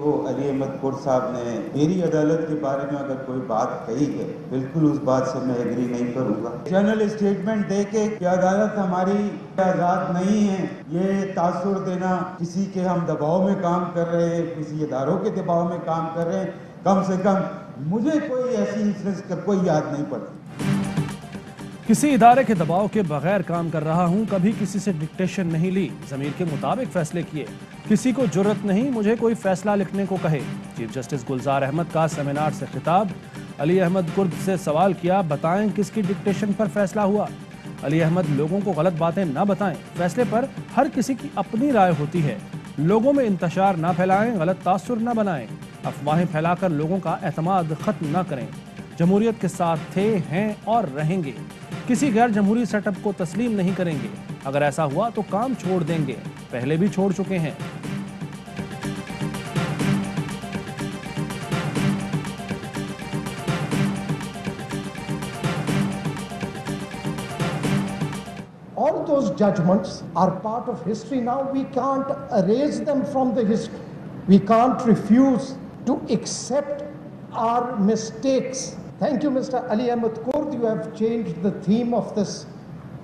तो अली अहमद कुर्द साहब ने मेरी अदालत के बारे में अगर कोई बात कही है, बिल्कुल उस बात से मैं एग्री नहीं करूंगा। जनरल स्टेटमेंट दे के कि अदालत हमारी आज़ाद नहीं है, ये तासुर देना किसी के हम दबाव में काम कर रहे हैं, किसी इदारों के दबाव में काम कर रहे हैं, कम से कम मुझे कोई ऐसी इंसिडेंस का कोई याद नहीं पड़ती। किसी इदारे के दबाव के बगैर काम कर रहा हूं, कभी किसी से डिक्टेशन नहीं ली, ज़मीर के मुताबिक फैसले किए, किसी को जुर्रत नहीं मुझे कोई फैसला लिखने को कहे। चीफ जस्टिस गुलजार अहमद का सेमिनार से खिताब। अली अहमद कुर्द से सवाल किया, बताएं किसकी डिक्टेशन पर फैसला हुआ। अली अहमद, लोगों को गलत बातें ना बताएं, फैसले पर हर किसी की अपनी राय होती है, लोगों में इंतशार ना फैलाएं, गलत तासुर ना बनाएं, अफवाहें फैलाकर लोगों का एतमाद खत्म ना करें। जमहूरियत के साथ थे, हैं और रहेंगे, किसी गैर जमहूरी सेटअप को तस्लीम नहीं करेंगे, अगर ऐसा हुआ तो काम छोड़ देंगे, पहले भी छोड़ चुके हैं। All those judgments are part of history now. We can't erase them from the history. We can't refuse to accept our mistakes. Thank you, Mr. Ali Ahmad Kurd. You have changed the theme of this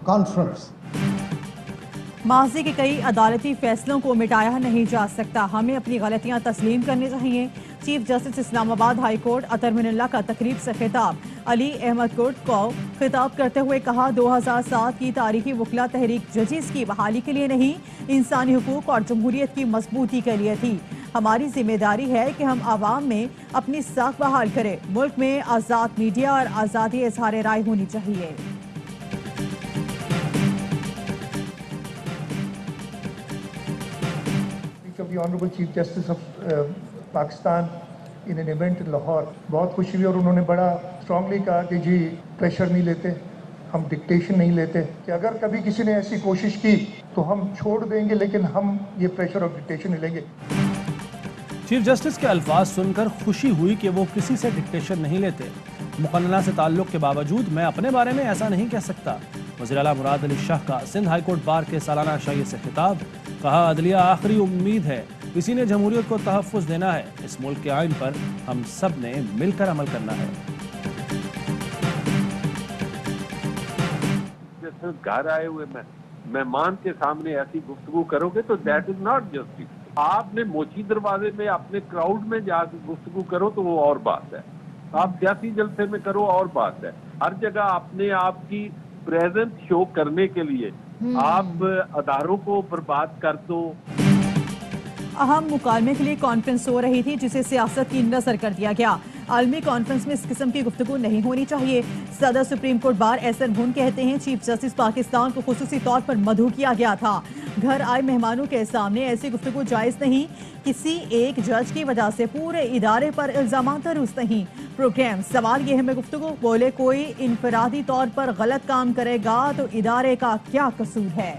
conference. माज़ी के कई अदालती फैसलों को मिटाया नहीं जा सकता, हमें अपनी गलतियां तस्लीम करनी चाहिए। Chief justice Islamabad high court Athar Minallah का तकरीब से खिताब। अली अहमद कुर्द को खिताब करते हुए कहा, 2007 की तारीखी वकला तहरीक जजेस की बहाली के लिए नहीं, इंसानी हुकूक और जमहूरियत की मजबूती के लिए थी। हमारी जिम्मेदारी है कि हम आवाम में अपनी साख बहाल करें। मुल्क में आज़ाद मीडिया और आज़ादी इज़हार राय होनी चाहिए। of the Honorable Chief Justice of Pakistan in an event in Lahore, बहुत खुशी हुई और उन्होंने बड़ा स्ट्रांगली कहा कि जी प्रेशर नहीं लेते, हम डिक्टेशन नहीं लेते, कि अगर कभी किसी ने ऐसी कोशिश की तो हम छोड़ देंगे, लेकिन हम ये प्रेशर और डिक्टेशन नहीं लेंगे। चीफ जस्टिस के अल्फाज सुनकर खुशी हुई कि वो किसी से डिक्टेशन नहीं लेते। मुकन्नना से ताल्लुक के बावजूद मैं अपने बारे में ऐसा नहीं कह सकता। वज़ीर आला मुराद अली शाह का सिंध हाई कोर्ट बार के सालाना शाही से खिताब। कहा, अदलिया आखिरी उम्मीद है, इसी ने जमहूरियत को तहफ़्फ़ुज़ देना है, इस मुल्क के आइन पर हम सब ने मिलकर अमल करना है। घर आए हुए मेहमान के सामने ऐसी गुफ्तगू करोगे तो दैट इज नॉट जस्टिस। आपने मोची दरवाजे में अपने क्राउड में जाकर गुफ्तगू करो तो वो और बात है, आप सियासी जलसे में करो और बात है। हर जगह अपने आप की प्रेजेंस शो करने के लिए आप अदारों को बर्बाद कर दो। अहम मुकालमे के लिए कॉन्फ्रेंस हो रही थी जिसे सियासत की नजर कर दिया गया। आलमी कॉन्फ्रेंस में इस किस्म की गुफ्तगू नहीं होनी चाहिए। सदर सुप्रीम कोर्ट बार एसएन भुन कहते हैं, चीफ जस्टिस पाकिस्तान को खुसूसी तौर पर मदहू किया गया था। घर आए मेहमानों के सामने ऐसी गुफ्तगू जायज नहीं। किसी एक जज की वजह से पूरे इदारे पर इल्जाम दुरुस्त नहीं। प्रोग्राम सवाल यह है, मैं गुफ्तगू बोले कोई इनफरादी तौर पर गलत काम करेगा तो इदारे का क्या कसूर है।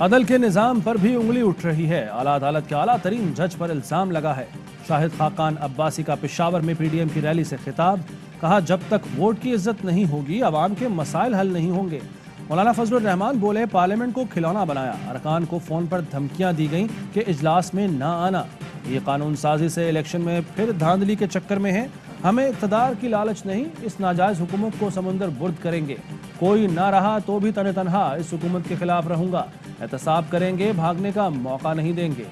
अदल के निज़ाम पर भी उंगली उठ रही है। आला अदालत के आला तरीन जज पर इल्जाम लगा है। शाहिद खाकान अब्बासी का पेशावर में पीडीएम की रैली से खिताब। कहा, जब तक वोट की इज्जत नहीं होगी अवाम के मसाइल हल नहीं होंगे। मौलाना फजलुर रहमान बोले, पार्लियामेंट को खिलौना बनाया, अरकान को फोन पर धमकियां दी गईं कि इजलास में ना आना। ये कानून साजी से इलेक्शन में फिर धांधली के चक्कर में है। हमें इक़्तिदार की लालच नहीं, इस नाजायज हुकूमत को समुंदर बुर्द करेंगे। कोई ना रहा तो भी तने तनहा इस हुकूमत के खिलाफ रहूंगा। एहतसाब करेंगे, भागने का मौका नहीं देंगे।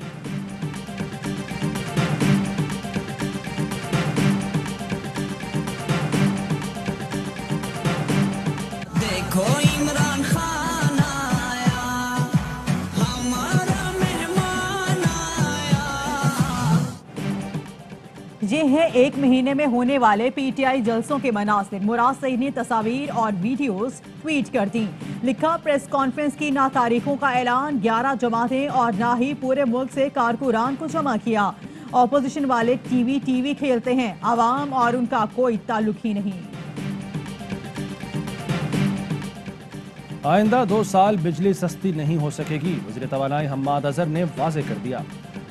देखो इमरान खान आया, हमारा मेहमान आया। ये है 1 महीने में होने वाले पीटीआई जलसों के मनासिर। मुराद सईद ने तस्वीर और वीडियोस ट्वीट कर दी। लिखा, प्रेस कॉन्फ्रेंस की ना तारीखों का ऐलान, 11 जमातें और ना ही पूरे मुल्क से कारकुनान को जमा किया। ऑपोजिशन वाले टीवी खेलते हैं, आवाम और उनका कोई ताल्लुक ही नहीं। आइंदा 2 साल बिजली सस्ती नहीं हो सकेगी, वज़ीर तवानाई हम्माद अज़हर ने वाज़े कर दिया।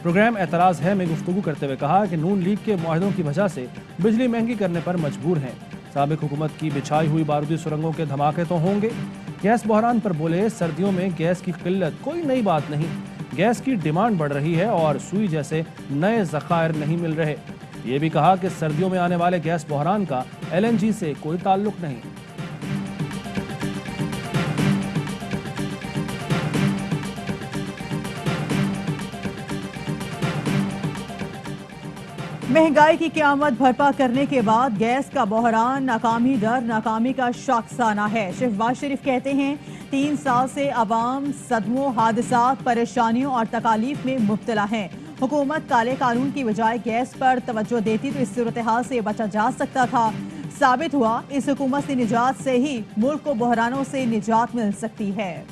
प्रोग्राम एतराज़ है में गुफ्तगू करते हुए कहा कि नून लीग के मुआहदों की वजह से बिजली महंगी करने पर मजबूर हैं। साबिक हुकूमत की बिछाई हुई बारूदी सुरंगों के धमाके तो होंगे। गैस बहरान पर बोले, सर्दियों में गैस की किल्लत कोई नई बात नहीं, गैस की डिमांड बढ़ रही है और सुई जैसे नए ज़खायर नहीं मिल रहे। ये भी कहा कि सर्दियों में आने वाले गैस बहरान का LNG से कोई ताल्लुक नहीं। महंगाई की क़यामत भरपा करने के बाद गैस का बहरान नाकामी दर नाकामी का शाखसाना है। शहबाज शरीफ कहते हैं 3 साल से अवाम सदमों, हादसात, परेशानियों और तकालीफ में मुब्तला है। हुकूमत काले कानून की बजाय गैस पर तवज्जो देती तो इस सूरत हाल से बचा जा सकता था। साबित हुआ इस हुकूमत से निजात से ही मुल्क को बहरानों से निजात मिल सकती है।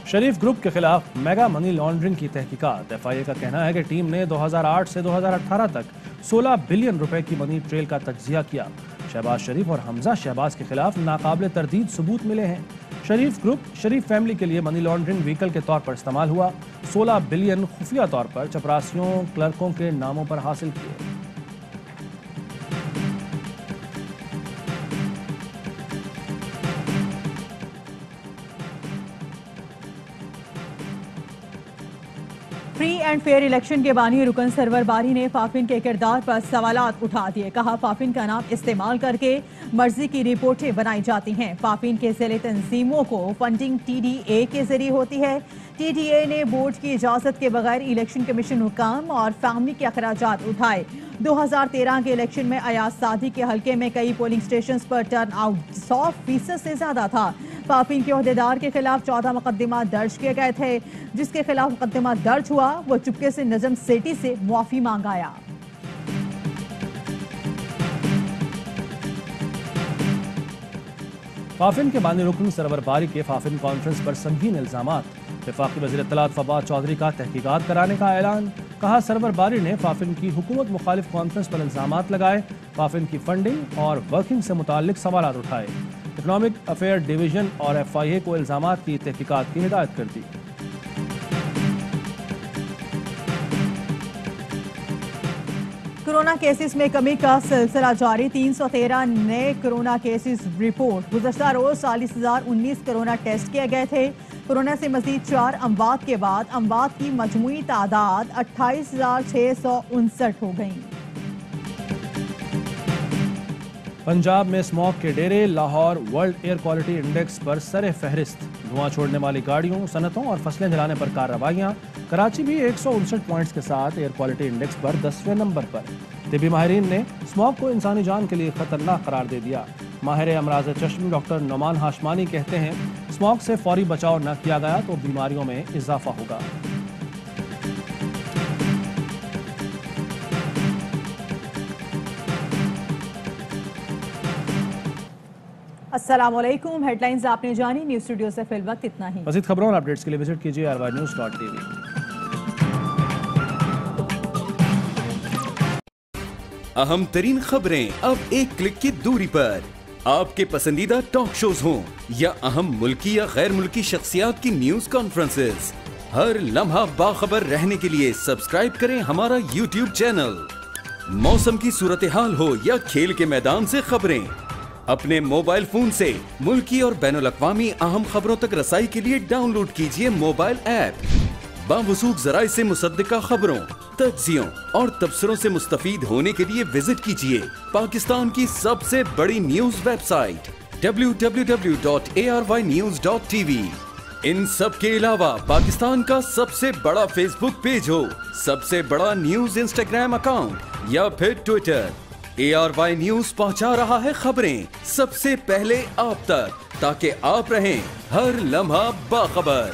शरीफ ग्रुप के खिलाफ मेगा मनी लॉन्ड्रिंग की तहकीकात। FIA का कहना है कि टीम ने 2008 से 2018 तक 16 बिलियन रुपए की मनी ट्रेल का तज्जिया किया। शहबाज शरीफ और हमजा शहबाज के खिलाफ नाकाबिले तरदीद सबूत मिले हैं। शरीफ ग्रुप शरीफ फैमिली के लिए मनी लॉन्ड्रिंग व्हीकल के तौर पर इस्तेमाल हुआ। 16 बिलियन खुफिया तौर पर चपरासियों, क्लर्कों के नामों पर हासिल किए। फ्री एंड फेयर इलेक्शन के बानी रुकन सरवर बारी ने फाफिन के किरदार पर सवालात उठा दिए। कहा, फाफिन का नाम इस्तेमाल करके मर्जी की रिपोर्टें बनाई जाती हैं। फाफिन के ज़िले तंजीमों को फंडिंग TDA के जरिए होती है। TDA ने बोर्ड की इजाज़त के बगैर इलेक्शन कमीशन हुकाम और फैमिली के अखराजात उठाए। 2013 के इलेक्शन में अयाज सादी के हल्के में कई पोलिंग स्टेशन पर टर्न आउट 100% से ज्यादा था। फाफिन के अहदेदार के खिलाफ 14 मुकदमा दर्ज किए गए थे। जिसके खिलाफ मुकदमा दर्ज हुआ वो चुपके से नजम सेठी से मुआफी मांग आया। फाफिन के बानी रुकन सरवर बारी के फाफिन कॉन्फ्रेंस पर संगीन इल्जामात। वफाकी वज़ीर इत्तलात फवाद चौधरी का तहकीकात कराने का ऐलान। कहा, सरवर बारी ने फाफिन की हुकूमत मुखालिफ कॉन्फ्रेंस पर इल्जामात लगाए, फाफिन की फंडिंग और वर्किंग से मुताल्लिक सवालात उठाए। इकनॉमिक अफेयर डिवीजन और FIA को इल्जामात की तहकीकात की हिदायत कर दी। कोरोना केसेस में कमी का सिलसिला जारी। 313 नए कोरोना केसेस रिपोर्ट। गुज़श्ता रोज 40,019 कोरोना टेस्ट किए गए थे। कोरोना से मजीद 4 अमवात के बाद अमवात की मजमूई तादाद 28,659 हो गई। पंजाब में स्मॉग के डेरे। Lahore world air quality index पर सरे फहरिस्त। धुआं छोड़ने वाली गाड़ियों, सनतों और फसलें जलाने पर कार्रवाइयाँ। कराची भी 159 पॉइंट्स के साथ एयर क्वालिटी इंडेक्स पर 10वें नंबर पर। तिबी माहिरीन ने स्मॉग को इंसानी जान के लिए खतरनाक करार दे दिया। माहिर अमराज चश्म डॉक्टर नोमान हाशमानी कहते हैं, स्मॉग से फौरी बचाव न किया गया तो बीमारियों में इजाफा होगा। अस्सलामुअलैकुम। हेडलाइंस आपने जानी। न्यूज़ स्टूडियो से फिल वक्त इतना ही। मज़ीद खबरों और अपडेट्स के लिए विजिट कीजिए arvanews.tv। अहम तरीन खबरें अब एक क्लिक की दूरी पर। आपके पसंदीदा टॉक शोज हों या अहम मुल्की या गैर मुल्की शख्सियात की न्यूज कॉन्फ्रेंसेस, हर लम्हा बाखबर रहने के लिए सब्सक्राइब करें हमारा YouTube चैनल। मौसम की सूरत हाल हो या खेल के मैदान से खबरें, अपने मोबाइल फोन से मुल्की और बैनुल-अक़वामी अहम खबरों तक रसाई के लिए डाउनलोड कीजिए मोबाइल ऐप। बावसूख ज़राए से मुसद्दिका खबरों, तज्ज़ियों और तबसरों से मुस्तफीद होने के लिए विजिट कीजिए पाकिस्तान की सबसे बड़ी न्यूज वेबसाइट www.arvnews.tv। इन सब के अलावा पाकिस्तान का सबसे बड़ा फेसबुक पेज हो, सबसे बड़ा न्यूज इंस्टाग्राम अकाउंट या फिर ट्विटर, ARY न्यूज पहुंचा रहा है खबरें सबसे पहले आप तक, ताकि आप रहें हर लम्हा बाखबर।